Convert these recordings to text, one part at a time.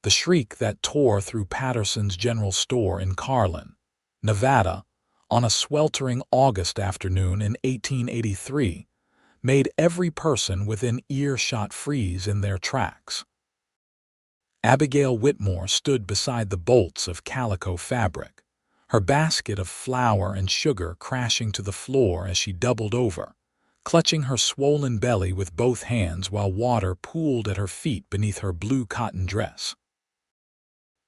the shriek that tore through Patterson's general store in Carlin, Nevada, on a sweltering August afternoon in 1883, made every person within earshot freeze in their tracks. Abigail Whitmore stood beside the bolts of calico fabric, her basket of flour and sugar crashing to the floor as she doubled over, clutching her swollen belly with both hands while water pooled at her feet beneath her blue cotton dress.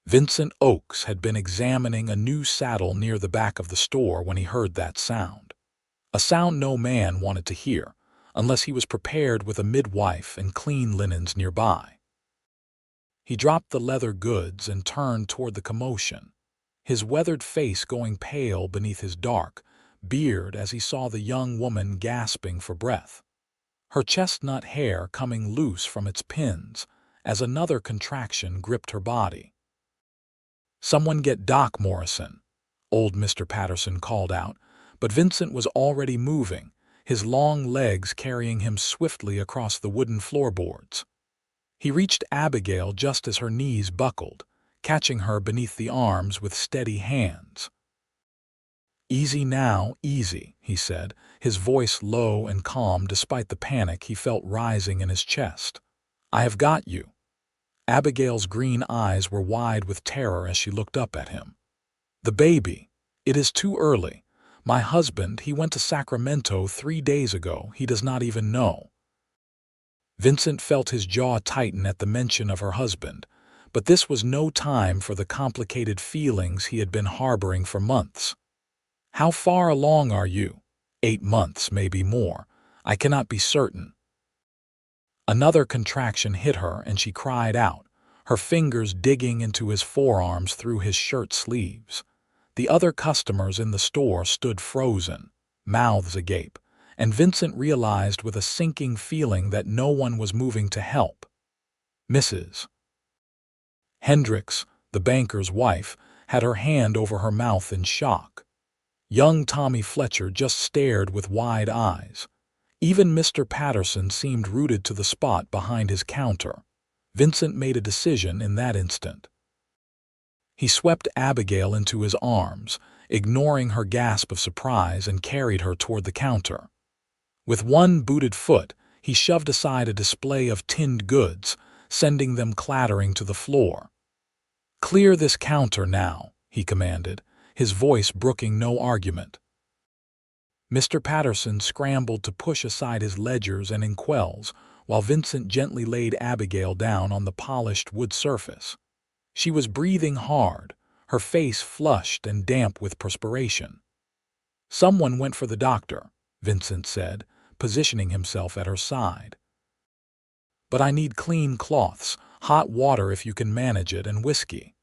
Vincent Oakes had been examining a new saddle near the back of the store when he heard that sound. A sound no man wanted to hear, unless he was prepared with a midwife and clean linens nearby. He dropped the leather goods and turned toward the commotion, his weathered face going pale beneath his dark beard as he saw the young woman gasping for breath, her chestnut hair coming loose from its pins as another contraction gripped her body. "Someone get Doc Morrison," old Mr. Patterson called out, but Vincent was already moving, his long legs carrying him swiftly across the wooden floorboards. He reached Abigail just as her knees buckled, catching her beneath the arms with steady hands. "Easy now, easy," he said, his voice low and calm despite the panic he felt rising in his chest. "I have got you." Abigail's green eyes were wide with terror as she looked up at him. "The baby. It is too early. My husband, he went to Sacramento 3 days ago. He does not even know." Vincent felt his jaw tighten at the mention of her husband, but this was no time for the complicated feelings he had been harboring for months. "How far along are you?" 8 months, maybe more. I cannot be certain." Another contraction hit her and she cried out, her fingers digging into his forearms through his shirt sleeves. The other customers in the store stood frozen, mouths agape, and Vincent realized with a sinking feeling that no one was moving to help. Mrs. Hendricks, the banker's wife, had her hand over her mouth in shock. Young Tommy Fletcher just stared with wide eyes. Even Mr. Patterson seemed rooted to the spot behind his counter. Vincent made a decision in that instant. He swept Abigail into his arms, ignoring her gasp of surprise, and carried her toward the counter. With one booted foot, he shoved aside a display of tinned goods, sending them clattering to the floor. "Clear this counter now," he commanded, his voice brooking no argument. Mr. Patterson scrambled to push aside his ledgers and inkwells, while Vincent gently laid Abigail down on the polished wood surface. She was breathing hard, her face flushed and damp with perspiration. "Someone went for the doctor," Vincent said, positioning himself at her side. "But I need clean cloths, hot water if you can manage it, and whiskey."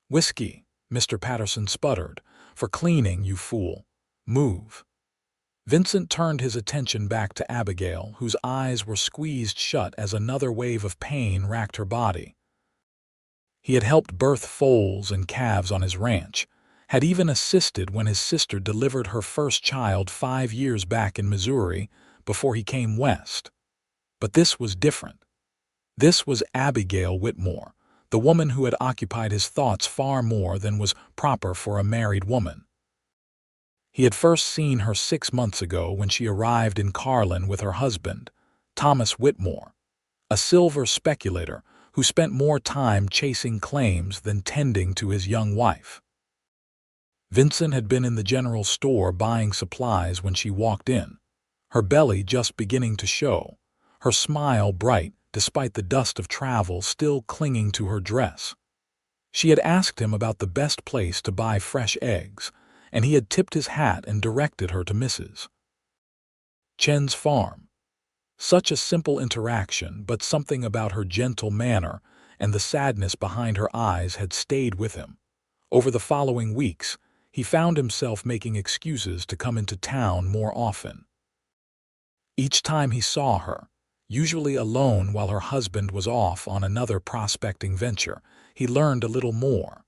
"Whiskey," Mr. Patterson sputtered. "For cleaning, you fool. Move." Vincent turned his attention back to Abigail, whose eyes were squeezed shut as another wave of pain racked her body. He had helped birth foals and calves on his ranch, had even assisted when his sister delivered her first child 5 years back in Missouri before he came west. But this was different. This was Abigail Whitmore, the woman who had occupied his thoughts far more than was proper for a married woman. He had first seen her 6 months ago when she arrived in Carlin with her husband, Thomas Whitmore, a silver speculator who spent more time chasing claims than tending to his young wife. Vincent had been in the general store buying supplies when she walked in, her belly just beginning to show, her smile bright despite the dust of travel still clinging to her dress. She had asked him about the best place to buy fresh eggs, and he had tipped his hat and directed her to Mrs. Chen's farm. Such a simple interaction, but something about her gentle manner and the sadness behind her eyes had stayed with him. Over the following weeks, he found himself making excuses to come into town more often. Each time he saw her, usually alone while her husband was off on another prospecting venture, he learned a little more.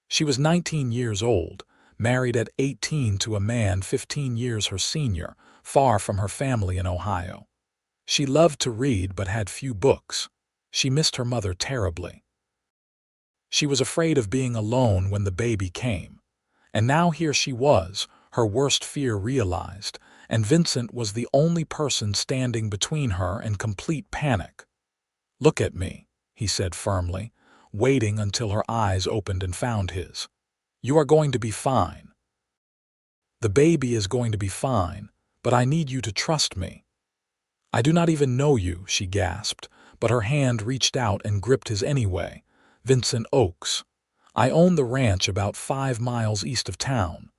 She was 19 years old, married at 18 to a man 15 years her senior, far from her family in Ohio. She loved to read but had few books. She missed her mother terribly. She was afraid of being alone when the baby came. And now here she was, her worst fear realized, and Vincent was the only person standing between her and complete panic. "Look at me," he said firmly, waiting until her eyes opened and found his. "You are going to be fine. The baby is going to be fine, but I need you to trust me." "I do not even know you," she gasped, but her hand reached out and gripped his anyway. "Vincent Oakes. I own the ranch about 5 miles east of town.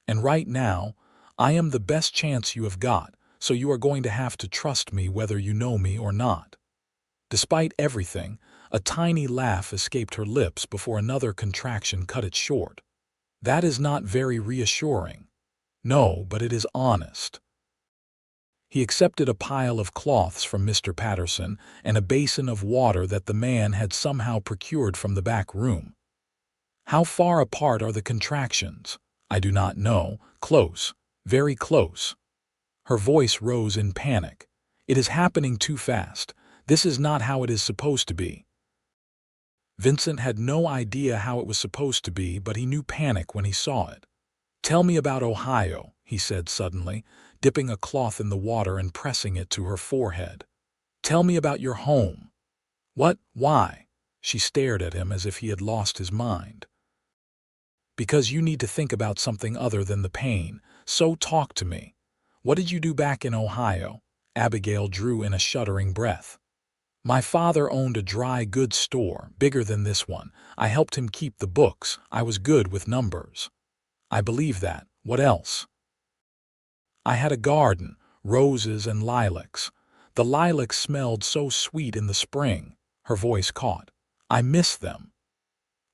And right now, I am the best chance you have got, so you are going to have to trust me whether you know me or not." Despite everything, a tiny laugh escaped her lips before another contraction cut it short. "That is not very reassuring." "No, but it is honest." He accepted a pile of cloths from Mr. Patterson and a basin of water that the man had somehow procured from the back room. "How far apart are the contractions?" "I do not know. Close. Very close." Her voice rose in panic. "It is happening too fast. This is not how it is supposed to be." Vincent had no idea how it was supposed to be, but he knew panic when he saw it. "Tell me about Ohio," he said suddenly, dipping a cloth in the water and pressing it to her forehead. "Tell me about your home." "What? Why?" She stared at him as if he had lost his mind. "Because you need to think about something other than the pain, so talk to me. What did you do back in Ohio?" Abigail drew in a shuddering breath. "My father owned a dry goods store, bigger than this one. I helped him keep the books. I was good with numbers." "I believe that. What else?" "I had a garden, roses and lilacs. The lilacs smelled so sweet in the spring." Her voice caught. "I miss them."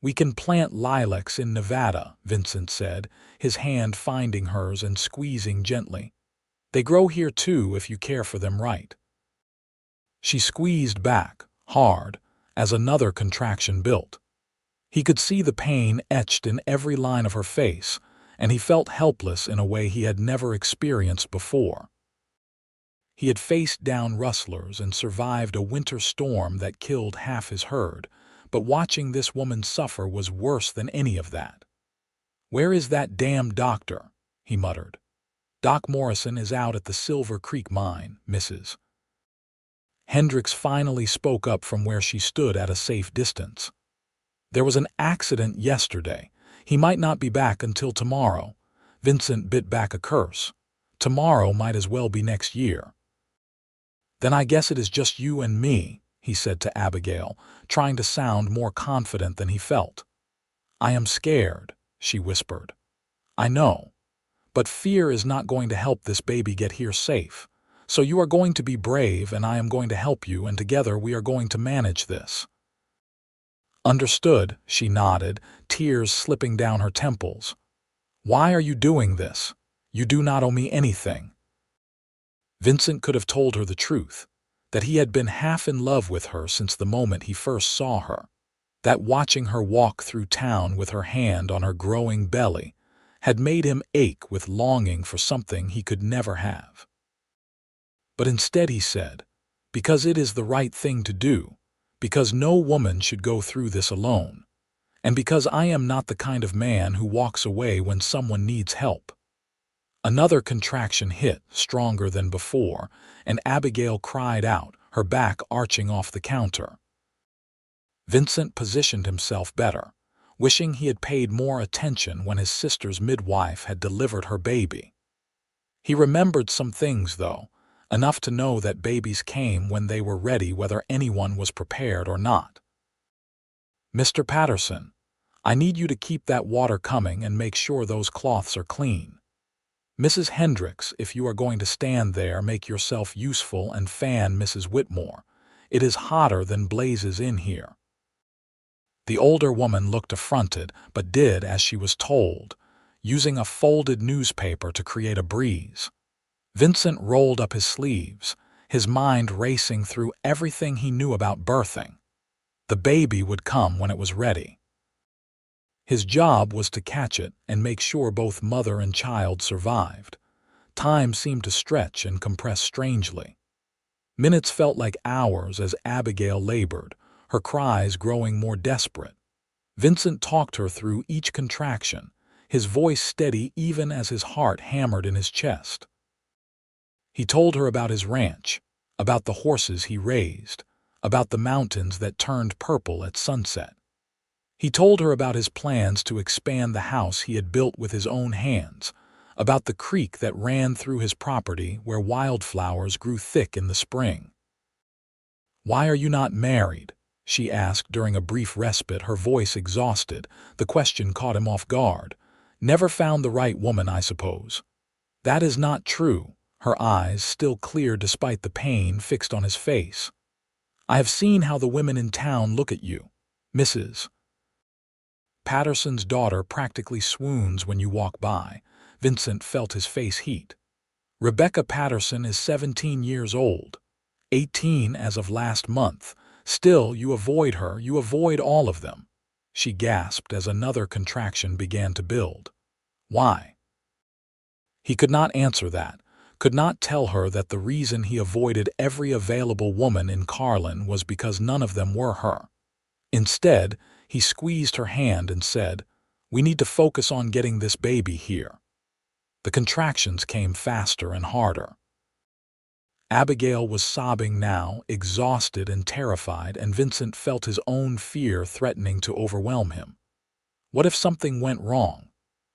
"We can plant lilacs in Nevada," Vincent said, his hand finding hers and squeezing gently. "They grow here too if you care for them right." She squeezed back, hard, as another contraction built. He could see the pain etched in every line of her face, and he felt helpless in a way he had never experienced before. He had faced down rustlers and survived a winter storm that killed half his herd, but watching this woman suffer was worse than any of that. "Where is that damned doctor?" he muttered. "Doc Morrison is out at the Silver Creek mine, Mrs." Hendricks finally spoke up from where she stood at a safe distance. "There was an accident yesterday. He might not be back until tomorrow." Vincent bit back a curse. Tomorrow might as well be next year. "Then I guess it is just you and me," he said to Abigail, trying to sound more confident than he felt. "I am scared," she whispered. "I know. But fear is not going to help this baby get here safe. So you are going to be brave and I am going to help you, and together we are going to manage this." "Understood," she nodded, tears slipping down her temples. "Why are you doing this? You do not owe me anything." Vincent could have told her the truth, that he had been half in love with her since the moment he first saw her, that watching her walk through town with her hand on her growing belly had made him ache with longing for something he could never have. But instead he said, "Because it is the right thing to do, because no woman should go through this alone, and because I am not the kind of man who walks away when someone needs help." Another contraction hit, stronger than before, and Abigail cried out, her back arching off the counter. Vincent positioned himself better, wishing he had paid more attention when his sister's midwife had delivered her baby. He remembered some things, though, enough to know that babies came when they were ready, whether anyone was prepared or not. "Mr. Patterson, I need you to keep that water coming and make sure those cloths are clean. Mrs. Hendricks, if you are going to stand there, make yourself useful and fan Mrs. Whitmore. It is hotter than blazes in here." The older woman looked affronted, but did as she was told, using a folded newspaper to create a breeze. Vincent rolled up his sleeves, his mind racing through everything he knew about birthing. The baby would come when it was ready. His job was to catch it and make sure both mother and child survived. Time seemed to stretch and compress strangely. Minutes felt like hours as Abigail labored, her cries growing more desperate. Vincent talked her through each contraction, his voice steady even as his heart hammered in his chest. He told her about his ranch, about the horses he raised, about the mountains that turned purple at sunset. He told her about his plans to expand the house he had built with his own hands, about the creek that ran through his property where wildflowers grew thick in the spring. "Why are you not married?" she asked during a brief respite, her voice exhausted. The question caught him off guard. "Never found the right woman, I suppose." "That is not true," her eyes still clear despite the pain fixed on his face. "I have seen how the women in town look at you. Mrs. Patterson's daughter practically swoons when you walk by." Vincent felt his face heat. "Rebecca Patterson is 17 years old, 18 as of last month. Still, you avoid her, you avoid all of them." She gasped as another contraction began to build. "Why?" He could not answer that, could not tell her that the reason he avoided every available woman in Carlin was because none of them were her. Instead, he squeezed her hand and said, "We need to focus on getting this baby here." The contractions came faster and harder. Abigail was sobbing now, exhausted and terrified, and Vincent felt his own fear threatening to overwhelm him. What if something went wrong?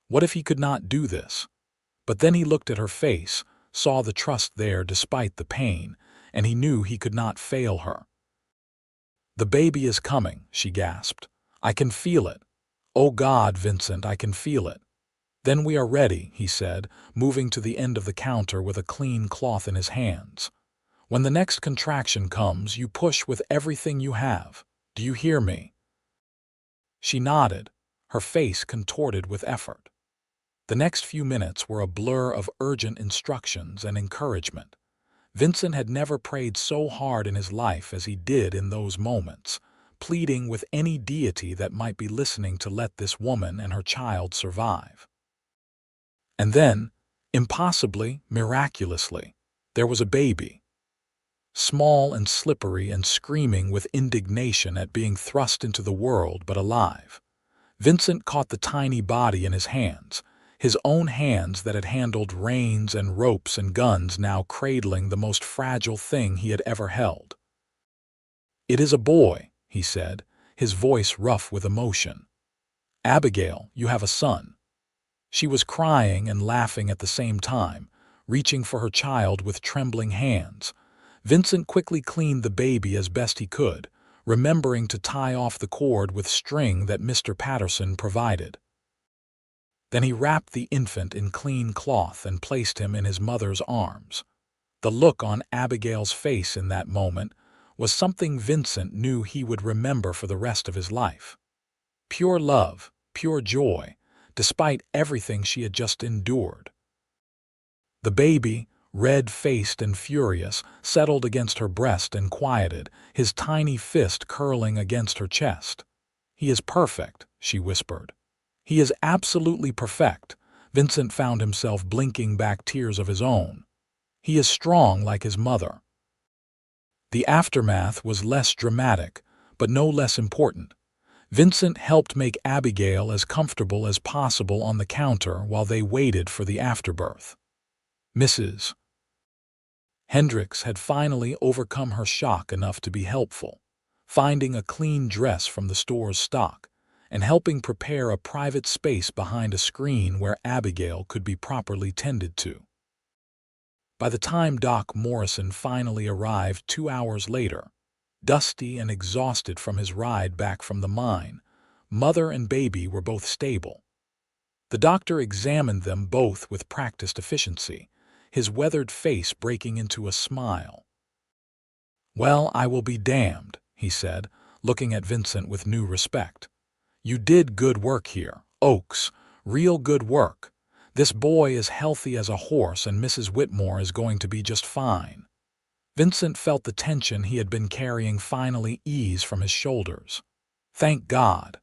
What if he could not do this? But then he looked at her face, saw the trust there despite the pain, and he knew he could not fail her. "The baby is coming," she gasped. "I can feel it. Oh God, Vincent, I can feel it." "Then we are ready," he said, moving to the end of the counter with a clean cloth in his hands. "When the next contraction comes, you push with everything you have. Do you hear me?" She nodded, her face contorted with effort. The next few minutes were a blur of urgent instructions and encouragement. Vincent had never prayed so hard in his life as he did in those moments, pleading with any deity that might be listening to let this woman and her child survive. And then, impossibly, miraculously, there was a baby. Small and slippery and screaming with indignation at being thrust into the world, but alive. Vincent caught the tiny body in his hands, his own hands that had handled reins and ropes and guns now cradling the most fragile thing he had ever held. "It is a boy," he said, his voice rough with emotion. "Abigail, you have a son." She was crying and laughing at the same time, reaching for her child with trembling hands. Vincent quickly cleaned the baby as best he could, remembering to tie off the cord with string that Mr. Patterson provided. Then he wrapped the infant in clean cloth and placed him in his mother's arms. The look on Abigail's face in that moment was something Vincent knew he would remember for the rest of his life. Pure love, pure joy, despite everything she had just endured. The baby, red-faced and furious, settled against her breast and quieted, his tiny fist curling against her chest. "He is perfect," she whispered. "He is absolutely perfect." Vincent found himself blinking back tears of his own. "He is strong like his mother." The aftermath was less dramatic, but no less important. Vincent helped make Abigail as comfortable as possible on the counter while they waited for the afterbirth. Mrs. Hendricks had finally overcome her shock enough to be helpful, finding a clean dress from the store's stock and helping prepare a private space behind a screen where Abigail could be properly tended to. By the time Doc Morrison finally arrived 2 hours later, dusty and exhausted from his ride back from the mine, mother and baby were both stable. The doctor examined them both with practiced efficiency, his weathered face breaking into a smile. "Well, I will be damned," he said, looking at Vincent with new respect. "You did good work here, Oakes, real good work. This boy is healthy as a horse and Mrs. Whitmore is going to be just fine." Vincent felt the tension he had been carrying finally ease from his shoulders. "Thank God."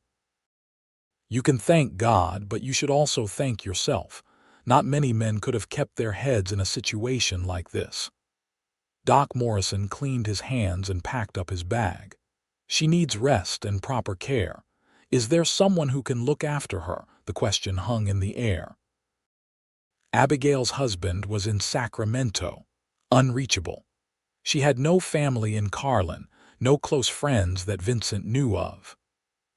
"You can thank God, but you should also thank yourself. Not many men could have kept their heads in a situation like this." Doc Morrison cleaned his hands and packed up his bag. She needs rest and proper care. Is there someone who can look after her? The question hung in the air. Abigail's husband was in Sacramento, unreachable. She had no family in Carlin, no close friends that Vincent knew of.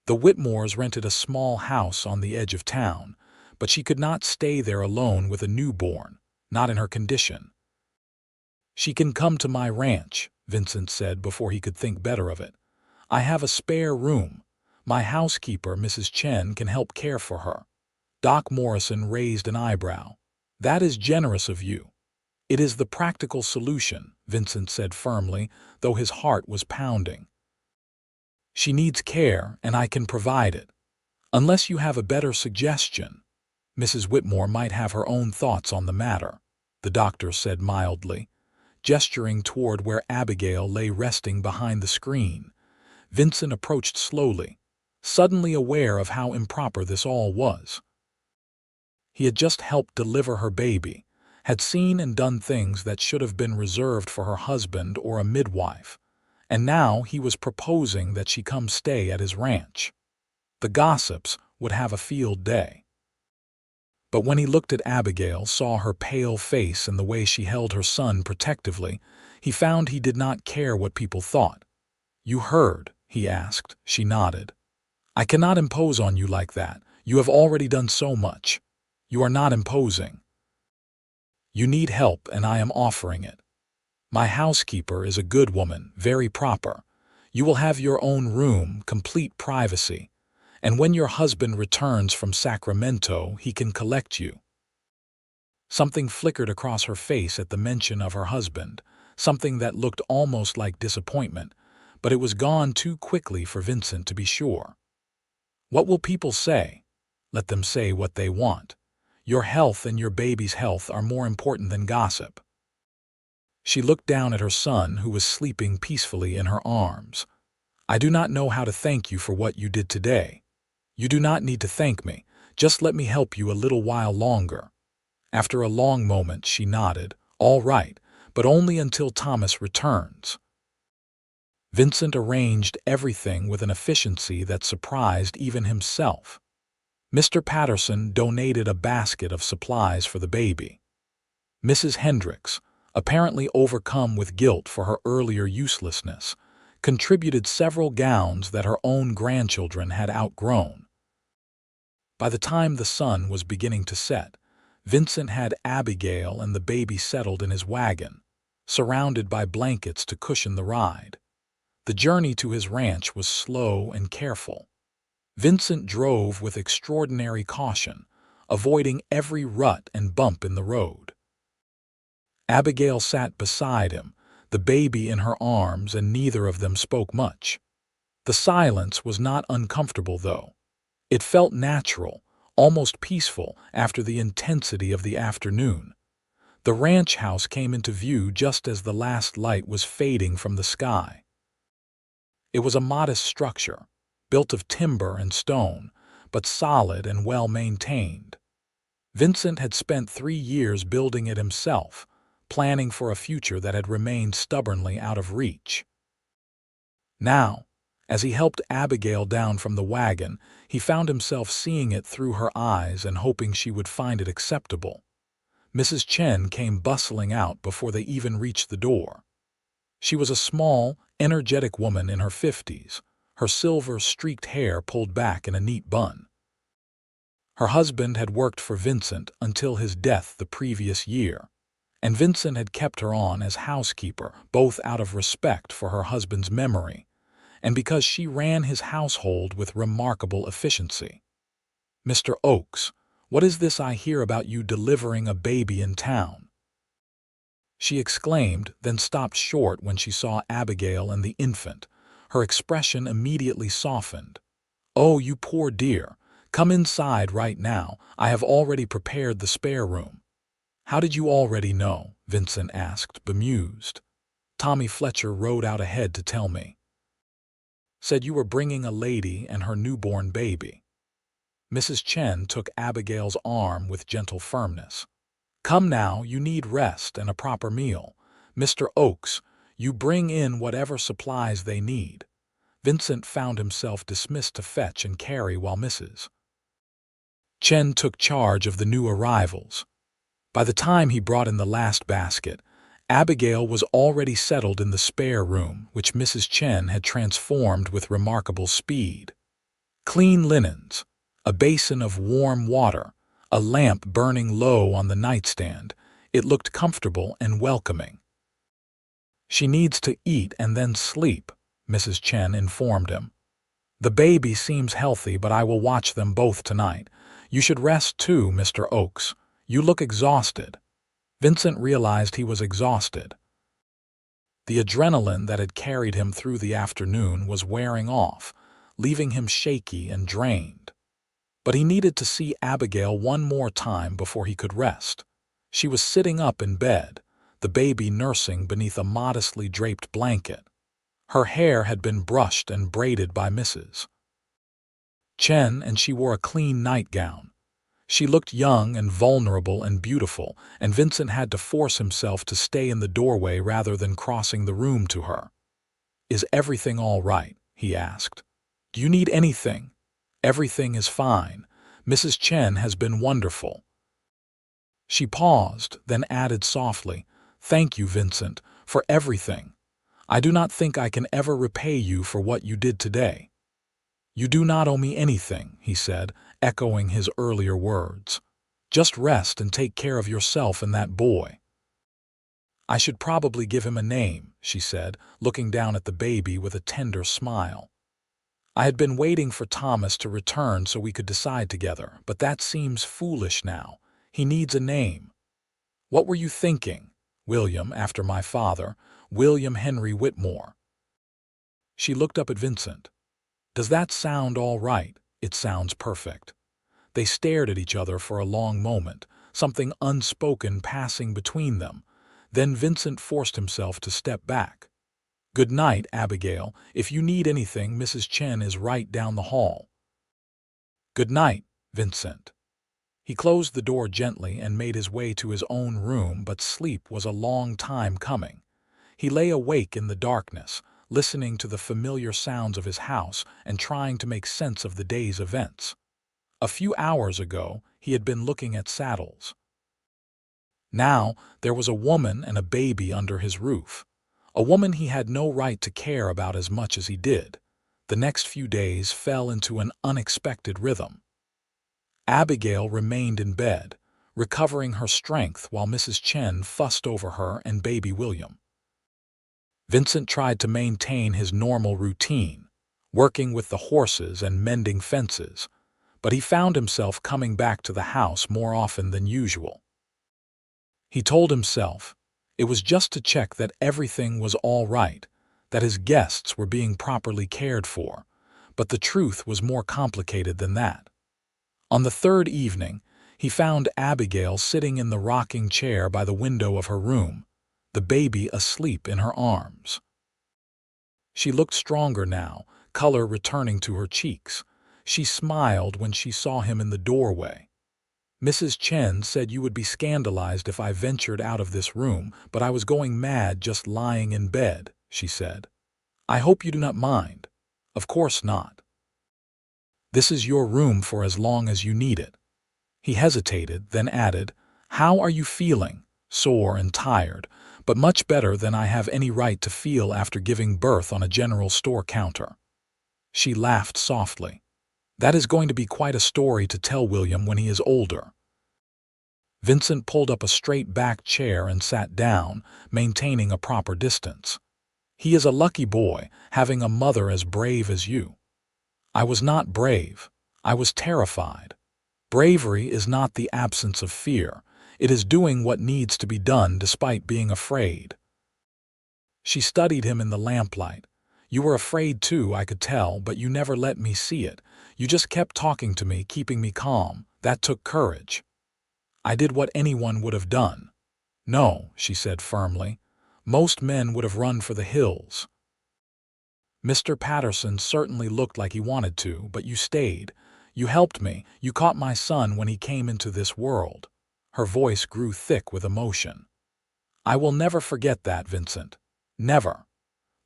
The Whitmores rented a small house on the edge of town, but she could not stay there alone with a newborn, not in her condition. "She can come to my ranch," Vincent said before he could think better of it. "I have a spare room. My housekeeper, Mrs. Chen, can help care for her." Doc Morrison raised an eyebrow. "That is generous of you." "It is the practical solution," Vincent said firmly, though his heart was pounding. "She needs care, and I can provide it. Unless you have a better suggestion." "Mrs. Whitmore might have her own thoughts on the matter," the doctor said mildly, gesturing toward where Abigail lay resting behind the screen. Vincent approached slowly, suddenly aware of how improper this all was. He had just helped deliver her baby, had seen and done things that should have been reserved for her husband or a midwife, and now he was proposing that she come stay at his ranch. The gossips would have a field day. But when he looked at Abigail, saw her pale face and the way she held her son protectively, he found he did not care what people thought. "You heard?" he asked. She nodded. "I cannot impose on you like that. You have already done so much." "You are not imposing. You need help, and I am offering it. My housekeeper is a good woman, very proper. You will have your own room, complete privacy, and when your husband returns from Sacramento, he can collect you." Something flickered across her face at the mention of her husband, something that looked almost like disappointment, but it was gone too quickly for Vincent to be sure. "What will people say?" "Let them say what they want. Your health and your baby's health are more important than gossip." She looked down at her son, who was sleeping peacefully in her arms. "I do not know how to thank you for what you did today." "You do not need to thank me. Just let me help you a little while longer." After a long moment, she nodded. "All right, but only until Thomas returns." Vincent arranged everything with an efficiency that surprised even himself. Mr. Patterson donated a basket of supplies for the baby. Mrs. Hendricks, apparently overcome with guilt for her earlier uselessness, contributed several gowns that her own grandchildren had outgrown. By the time the sun was beginning to set, Vincent had Abigail and the baby settled in his wagon, surrounded by blankets to cushion the ride. The journey to his ranch was slow and careful. Vincent drove with extraordinary caution, avoiding every rut and bump in the road. Abigail sat beside him, the baby in her arms, and neither of them spoke much. The silence was not uncomfortable, though. It felt natural, almost peaceful after the intensity of the afternoon. The ranch house came into view just as the last light was fading from the sky. It was a modest structure, built of timber and stone, but solid and well-maintained. Vincent had spent 3 years building it himself, planning for a future that had remained stubbornly out of reach. Now, as he helped Abigail down from the wagon, he found himself seeing it through her eyes and hoping she would find it acceptable. Mrs. Chen came bustling out before they even reached the door. She was a small, energetic woman in her 50s, her silver-streaked hair pulled back in a neat bun. Her husband had worked for Vincent until his death the previous year, and Vincent had kept her on as housekeeper, both out of respect for her husband's memory and because she ran his household with remarkable efficiency. "Mr. Oakes, what is this I hear about you delivering a baby in town?" she exclaimed, then stopped short when she saw Abigail and the infant. Her expression immediately softened. "Oh, you poor dear. Come inside right now. I have already prepared the spare room." "How did you already know?" Vincent asked, bemused. "Tommy Fletcher rode out ahead to tell me. Said you were bringing a lady and her newborn baby." Mrs. Chen took Abigail's arm with gentle firmness. "Come now, you need rest and a proper meal. Mr. Oakes, you bring in whatever supplies they need. Vincent found himself dismissed to fetch and carry while Mrs. Chen took charge of the new arrivals. By the time he brought in the last basket, Abigail was already settled in the spare room, which Mrs. Chen had transformed with remarkable speed. Clean linens, a basin of warm water, a lamp burning low on the nightstand. It looked comfortable and welcoming. "She needs to eat and then sleep," Mrs. Chen informed him. "The baby seems healthy, but I will watch them both tonight. You should rest too, Mr. Oakes. You look exhausted." Vincent realized he was exhausted. The adrenaline that had carried him through the afternoon was wearing off, leaving him shaky and drained. But he needed to see Abigail one more time before he could rest. She was sitting up in bed, the baby nursing beneath a modestly draped blanket. Her hair had been brushed and braided by Mrs. Chen, and she wore a clean nightgown. She looked young and vulnerable and beautiful, and Vincent had to force himself to stay in the doorway rather than crossing the room to her. "Is everything all right?" he asked. "Do you need anything?" "Everything is fine. Mrs. Chen has been wonderful." She paused, then added softly, "Thank you, Vincent, for everything. I do not think I can ever repay you for what you did today." "You do not owe me anything," he said, echoing his earlier words. "Just rest and take care of yourself and that boy." "I should probably give him a name," she said, looking down at the baby with a tender smile. "I had been waiting for Thomas to return so we could decide together, but that seems foolish now. He needs a name." "What were you thinking?" "William, after my father, William Henry Whitmore." She looked up at Vincent. "Does that sound all right?" "It sounds perfect." They stared at each other for a long moment, something unspoken passing between them. Then Vincent forced himself to step back. "Good night, Abigail. If you need anything, Mrs. Chen is right down the hall." "Good night, Vincent." He closed the door gently and made his way to his own room, but sleep was a long time coming. He lay awake in the darkness, listening to the familiar sounds of his house and trying to make sense of the day's events. A few hours ago, he had been looking at saddles. Now, there was a woman and a baby under his roof. A woman he had no right to care about as much as he did. The next few days fell into an unexpected rhythm. Abigail remained in bed, recovering her strength while Mrs. Chen fussed over her and baby William. Vincent tried to maintain his normal routine, working with the horses and mending fences, but he found himself coming back to the house more often than usual. He told himself it was just to check that everything was all right, that his guests were being properly cared for, but the truth was more complicated than that. On the third evening, he found Abigail sitting in the rocking chair by the window of her room, the baby asleep in her arms. She looked stronger now, color returning to her cheeks. She smiled when she saw him in the doorway. "Mrs. Chen said you would be scandalized if I ventured out of this room, but I was going mad just lying in bed," she said. "I hope you do not mind." "Of course not. This is your room for as long as you need it." He hesitated, then added, "How are you feeling?" "Sore and tired, but much better than I have any right to feel after giving birth on a general store counter." She laughed softly. "That is going to be quite a story to tell William when he is older." Vincent pulled up a straight-backed chair and sat down, maintaining a proper distance. "He is a lucky boy, having a mother as brave as you." "I was not brave. I was terrified. Bravery is not the absence of fear. It is doing what needs to be done despite being afraid." She studied him in the lamplight. "You were afraid too, I could tell, but you never let me see it. You just kept talking to me, keeping me calm. That took courage." "I did what anyone would have done." "No," she said firmly. "Most men would have run for the hills. Mr. Patterson certainly looked like he wanted to, but you stayed. You helped me. You caught my son when he came into this world." Her voice grew thick with emotion. "I will never forget that, Vincent. Never.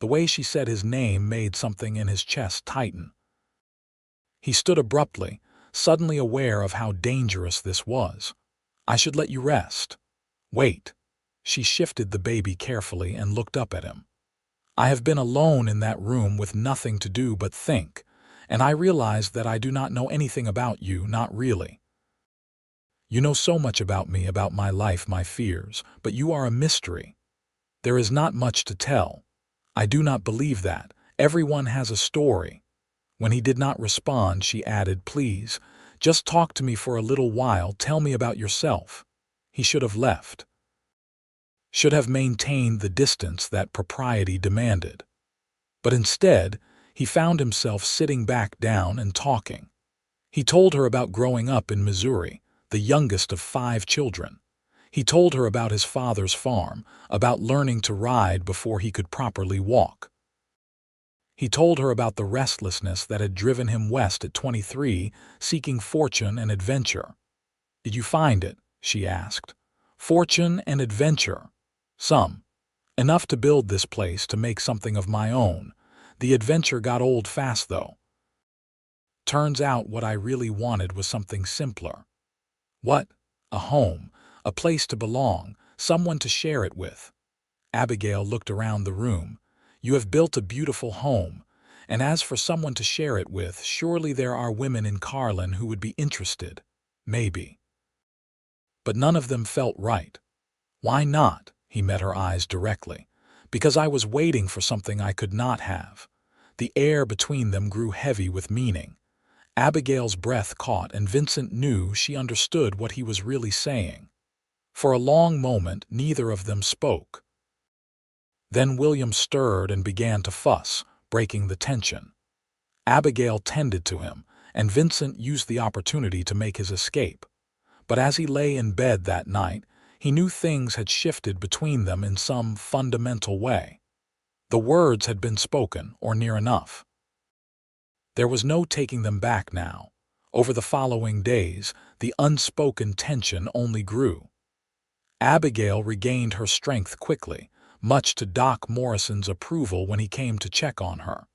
The way she said his name made something in his chest tighten. He stood abruptly, suddenly aware of how dangerous this was. "I should let you rest." "Wait." She shifted the baby carefully and looked up at him. "I have been alone in that room with nothing to do but think, and I realized that I do not know anything about you, not really. You know so much about me, about my life, my fears, but you are a mystery. There is not much to tell. I do not believe that. Everyone has a story." When he did not respond, she added, "Please, just talk to me for a little while. Tell me about yourself." He should have left. Should have maintained the distance that propriety demanded. But instead, he found himself sitting back down and talking. He told her about growing up in Missouri, the youngest of 5 children. He told her about his father's farm, about learning to ride before he could properly walk. He told her about the restlessness that had driven him west at 23, seeking fortune and adventure. "Did you find it?" she asked. "Fortune and adventure." "Some. Enough to build this place, to make something of my own. The adventure got old fast, though. Turns out what I really wanted was something simpler." "What?" "A home, a place to belong, someone to share it with." Abigail looked around the room. "You have built a beautiful home, and as for someone to share it with, surely there are women in Carlin who would be interested. Maybe. But none of them felt right." "Why not?" He met her eyes directly. "Because I was waiting for something I could not have." The air between them grew heavy with meaning. Abigail's breath caught, and Vincent knew she understood what he was really saying. For a long moment, neither of them spoke. Then William stirred and began to fuss, breaking the tension. Abigail tended to him, and Vincent used the opportunity to make his escape. But as he lay in bed that night, he knew things had shifted between them in some fundamental way. The words had been spoken, or near enough. There was no taking them back now. Over the following days, the unspoken tension only grew. Abigail regained her strength quickly, much to Doc Morrison's approval when he came to check on her.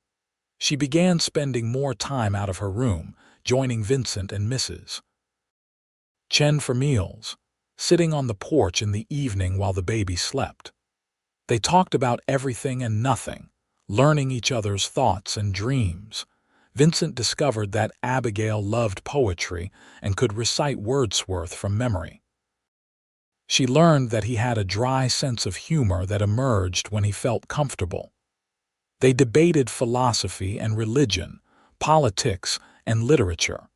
She began spending more time out of her room, joining Vincent and Mrs. Chen for meals, sitting on the porch in the evening while the baby slept. They talked about everything and nothing, learning each other's thoughts and dreams. Vincent discovered that Abigail loved poetry and could recite Wordsworth from memory. She learned that he had a dry sense of humor that emerged when he felt comfortable. They debated philosophy and religion, politics and literature.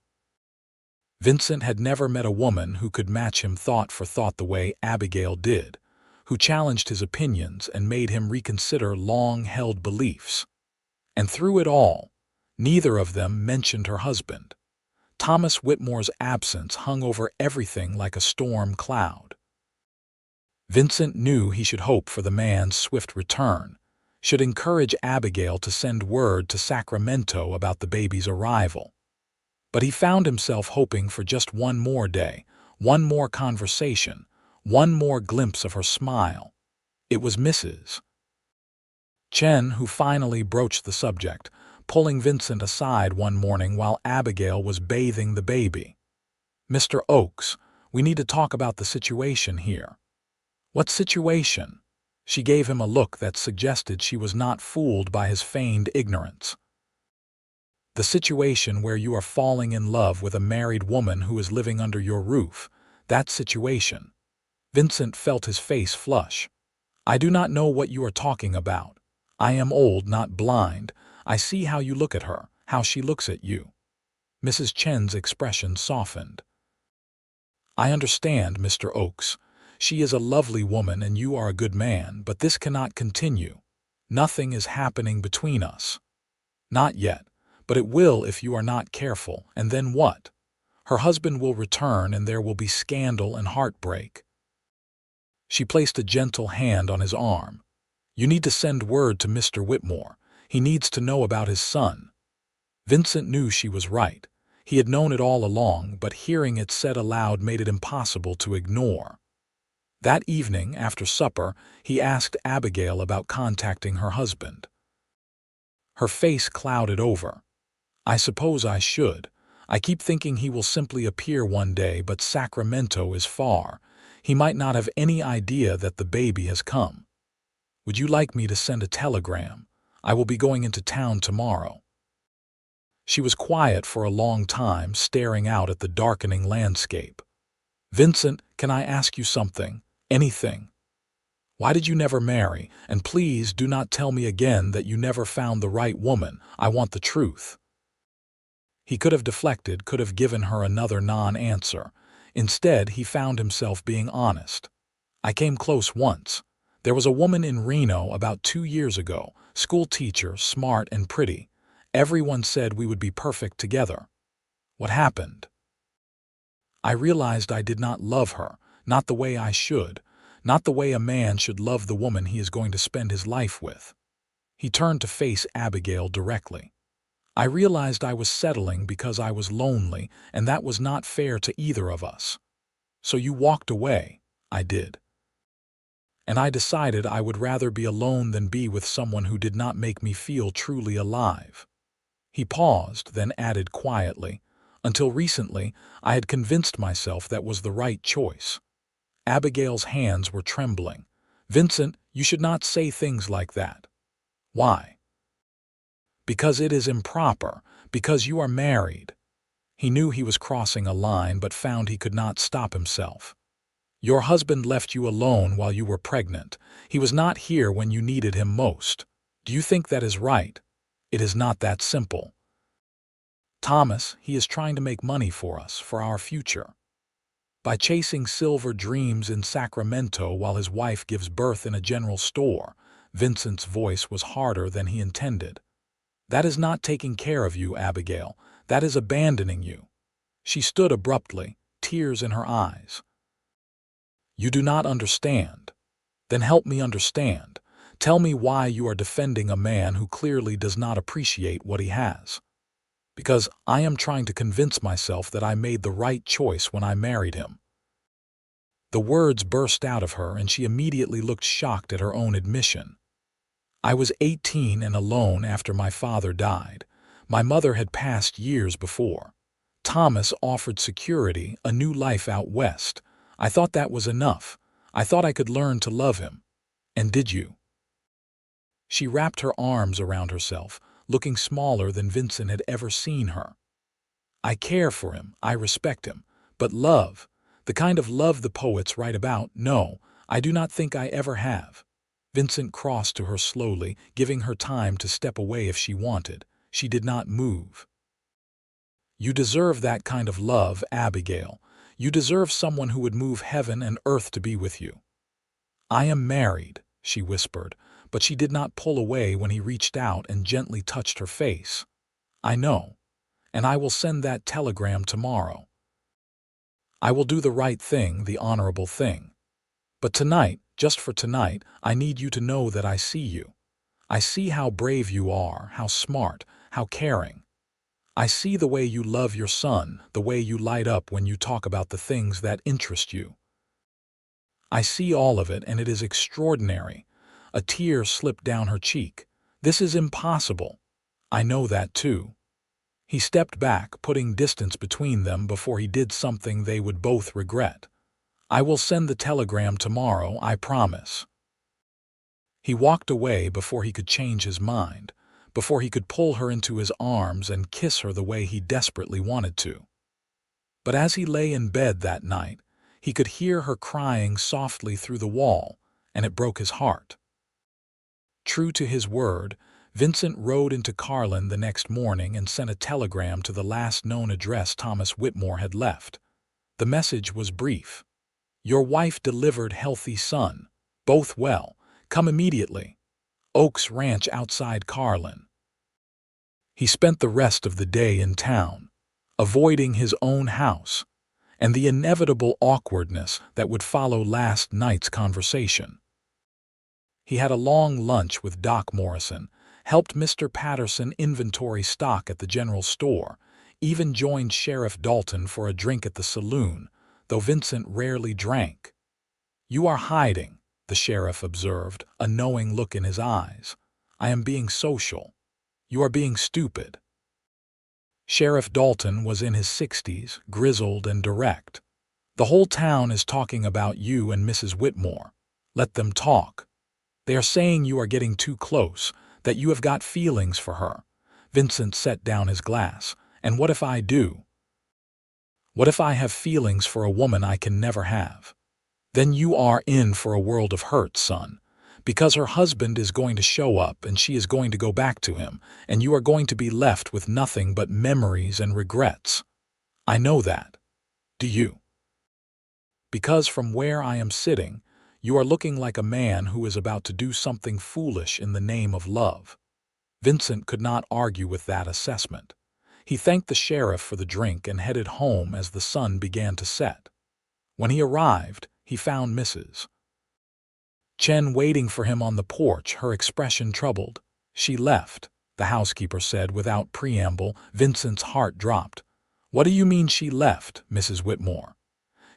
Vincent had never met a woman who could match him thought for thought the way Abigail did, who challenged his opinions and made him reconsider long-held beliefs. And through it all, neither of them mentioned her husband. Thomas Whitmore's absence hung over everything like a storm cloud. Vincent knew he should hope for the man's swift return, should encourage Abigail to send word to Sacramento about the baby's arrival. But he found himself hoping for just one more day, one more conversation, one more glimpse of her smile. It was Mrs. Chen who finally broached the subject, pulling Vincent aside one morning while Abigail was bathing the baby. "Mr. Oakes, we need to talk about the situation here." "What situation?" She gave him a look that suggested she was not fooled by his feigned ignorance. "The situation where you are falling in love with a married woman who is living under your roof. That situation." Vincent felt his face flush. "I do not know what you are talking about. I am old, not blind. I see how you look at her, how she looks at you." Mrs. Chen's expression softened. "I understand, Mr. Oakes. She is a lovely woman and you are a good man, but this cannot continue. Nothing is happening between us." "Not yet, but it will if you are not careful, and then what? Her husband will return and there will be scandal and heartbreak." She placed a gentle hand on his arm. "You need to send word to Mr. Whitmore. He needs to know about his son." Vincent knew she was right. He had known it all along, but hearing it said aloud made it impossible to ignore. That evening, after supper, he asked Abigail about contacting her husband. Her face clouded over. "I suppose I should. I keep thinking he will simply appear one day, but Sacramento is far. He might not have any idea that the baby has come. Would you like me to send a telegram? I will be going into town tomorrow." She was quiet for a long time, staring out at the darkening landscape. "Vincent, can I ask you something? Anything? Why did you never marry? And please do not tell me again that you never found the right woman. I want the truth." He could have deflected, could have given her another non-answer. Instead, he found himself being honest. "I came close once. There was a woman in Reno about 2 years ago, school teacher, smart and pretty. Everyone said we would be perfect together. What happened? I realized I did not love her, not the way I should, not the way a man should love the woman he is going to spend his life with." He turned to face Abigail directly. "I realized I was settling because I was lonely, and that was not fair to either of us. So you walked away." "I did. And I decided I would rather be alone than be with someone who did not make me feel truly alive." He paused, then added quietly, "Until recently, I had convinced myself that was the right choice." Abigail's hands were trembling. "Vincent, you should not say things like that." "Why?" "Because it is improper, because you are married." He knew he was crossing a line, but found he could not stop himself. "Your husband left you alone while you were pregnant. He was not here when you needed him most. Do you think that is right? It is not that simple. Thomas, he is trying to make money for us, for our future. By chasing silver dreams in Sacramento while his wife gives birth in a general store." Vincent's voice was harder than he intended. "That is not taking care of you, Abigail. That is abandoning you." She stood abruptly, tears in her eyes. "You do not understand. Then help me understand. Tell me why you are defending a man who clearly does not appreciate what he has." "Because I am trying to convince myself that I made the right choice when I married him." The words burst out of her, and she immediately looked shocked at her own admission. "I was 18 and alone after my father died. My mother had passed years before. Thomas offered security, a new life out west. I thought that was enough. I thought I could learn to love him. And did you?" She wrapped her arms around herself, looking smaller than Vincent had ever seen her. "I care for him, I respect him, but love, the kind of love the poets write about, no, I do not think I ever have." Vincent crossed to her slowly, giving her time to step away if she wanted. She did not move. "You deserve that kind of love, Abigail. You deserve someone who would move heaven and earth to be with you." "I am married," she whispered, but she did not pull away when he reached out and gently touched her face. "I know, and I will send that telegram tomorrow. I will do the right thing, the honorable thing. But tonight, just for tonight, I need you to know that I see you. I see how brave you are, how smart, how caring. I see the way you love your son, the way you light up when you talk about the things that interest you. I see all of it, and it is extraordinary." A tear slipped down her cheek. "This is impossible. I know that too." He stepped back, putting distance between them before he did something they would both regret. "I will send the telegram tomorrow, I promise." He walked away before he could change his mind, before he could pull her into his arms and kiss her the way he desperately wanted to. But as he lay in bed that night, he could hear her crying softly through the wall, and it broke his heart. True to his word, Vincent rode into Carlin the next morning and sent a telegram to the last known address Thomas Whitmore had left. The message was brief. "Your wife delivered healthy son. Both well. Come immediately. Oakes Ranch outside Carlin." He spent the rest of the day in town, avoiding his own house, and the inevitable awkwardness that would follow last night's conversation. He had a long lunch with Doc Morrison, helped Mr. Patterson inventory stock at the general store, even joined Sheriff Dalton for a drink at the saloon, though Vincent rarely drank. "You are hiding," the sheriff observed, a knowing look in his eyes. "I am being social." You are being stupid." Sheriff Dalton was in his 60s, grizzled and direct. "The whole town is talking about you and Mrs. Whitmore. Let them talk. They are saying you are getting too close, that you have got feelings for her." Vincent set down his glass. "And what if I do? What if I have feelings for a woman I can never have? Then you are in for a world of hurt, son, because her husband is going to show up and she is going to go back to him, and you are going to be left with nothing but memories and regrets. I know that. Do you? Because from where I am sitting, you are looking like a man who is about to do something foolish in the name of love." Vincent could not argue with that assessment. He thanked the sheriff for the drink and headed home as the sun began to set. When he arrived, he found Mrs. Chen waiting for him on the porch, her expression troubled. "She left," the housekeeper said without preamble. Vincent's heart dropped. "What do you mean she left, Mrs. Whitmore?"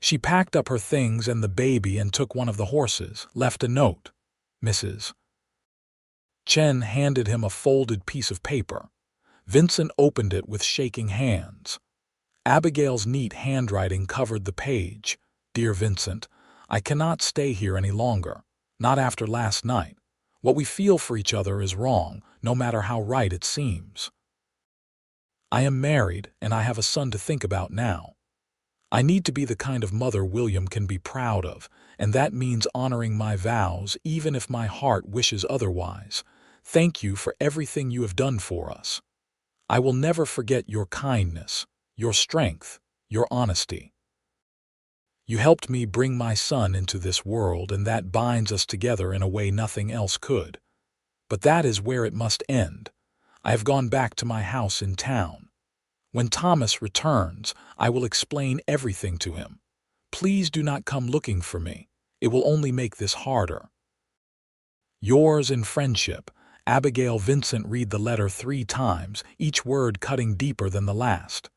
"She packed up her things and the baby and took one of the horses, left a note." Mrs. Chen handed him a folded piece of paper. Vincent opened it with shaking hands. Abigail's neat handwriting covered the page. "Dear Vincent, I cannot stay here any longer. Not after last night. What we feel for each other is wrong, no matter how right it seems. I am married, and I have a son to think about now. I need to be the kind of mother William can be proud of, and that means honoring my vows even if my heart wishes otherwise. Thank you for everything you have done for us. I will never forget your kindness, your strength, your honesty. You helped me bring my son into this world, and that binds us together in a way nothing else could. But that is where it must end. I have gone back to my house in town. When Thomas returns, I will explain everything to him. Please do not come looking for me. It will only make this harder. Yours in friendship, Abigail." Vincent read the letter 3 times, each word cutting deeper than the last.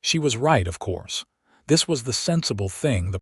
She was right, of course. This was the sensible thing the